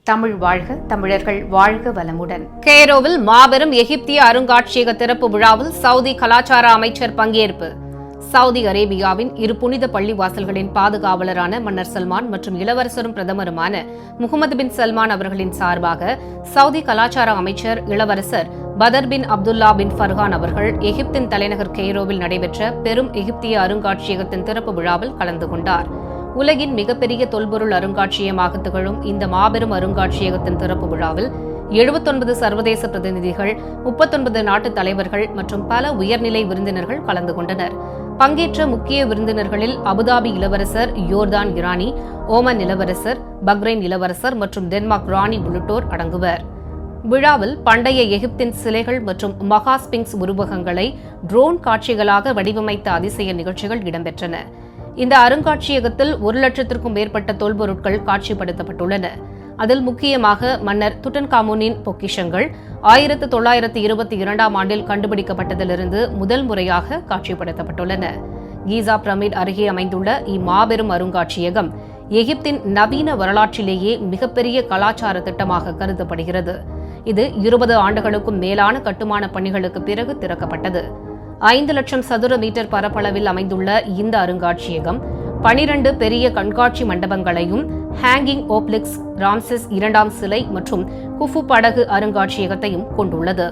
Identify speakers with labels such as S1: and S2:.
S1: தமிழ் வாழ்க, தமிழர்கள் வாழ்க வளமுடன்.
S2: கெய்ரோவில் மாபெரும் எகிப்திய அருங்காட்சியக திறப்பு விழாவில் சவுதி கலாச்சார அமைச்சர் பங்கேற்பு. சவுதி அரேபியாவின் இரு புனித பள்ளிவாசல்களின் பாதுகாவலரான மன்னர் சல்மான் மற்றும் இளவரசரும் பிரதமருமான முகமது பின் சல்மான் அவர்களின் சார்பாக சவுதி கலாச்சார அமைச்சர் இளவரசர் பதர் பின் அப்துல்லா பின் ஃபர்ஹான் அவர்கள் எகிப்தின் தலைநகர் கெய்ரோவில் நடைபெற்ற பெரும் எகிப்திய அருங்காட்சியகத்தின் திறப்பு விழாவில் கலந்து கொண்டார். உலகின் மிகப்பெரிய தொல்பொருள் அருங்காட்சியகமாக திகழும் இந்த மாபெரும் அருங்காட்சியகத்தின் திறப்பு விழாவில் 79 சர்வதேச பிரதிநிதிகள், 39 நாட்டு தலைவர்கள் மற்றும் பல உயர்நிலை விருந்தினர்கள் கலந்து கொண்டனர். பங்கேற்ற முக்கிய விருந்தினர்களில் அபுதாபி இளவரசர், யோர்தான் இரானி, ஓமன் இளவரசர், பக்ரைன் இளவரசர் மற்றும் டென்மார்க் ராணி உள்ளிட்டோர் அடங்குவர். விழாவில் பண்டைய எகிப்தின் சிலைகள் மற்றும் மகா ஸ்பிங்ஸ் உருவகங்களை ட்ரோன் காட்சிகளாக வடிவமைத்த அதிசய நிகழ்ச்சிகள் இடம்பெற்றன. இந்த அருங்காட்சியகத்தில் 1,00,000க்கும் மேற்பட்ட தொல்பொருட்கள் காட்சிப்படுத்தப்பட்டுள்ளன. அதில் முக்கியமாக மன்னர் துட்டன்காமுனின் பொக்கிஷங்கள் 1922ஆம் ஆண்டில் கண்டுபிடிக்கப்பட்டதிலிருந்து முதல் முறையாக காட்சிப்படுத்தப்பட்டுள்ளன. கீசா பிரமிட் அருகே அமைந்துள்ள இம்மாபெரும் அருங்காட்சியகம் எகிப்தின் நவீன வரலாற்றிலேயே மிகப்பெரிய கலாச்சார திட்டமாக கருதப்படுகிறது. இது 20 ஆண்டுகளுக்கும் மேலான கட்டுமான பணிகளுக்கு பிறகு திறக்கப்பட்டது. 5 லட்சம் சதுர மீட்டர் பரப்பளவில் அமைந்துள்ள இந்த அருங்காட்சியகம் 12 பெரிய கண்காட்சி மண்டபங்களையும், ஹேங்கிங் ஓப்லிக்ஸ், ராம்செஸ் 2ஆம் சிலை மற்றும் குஃபு படகு அருங்காட்சியகத்தையும் கொண்டுள்ளது.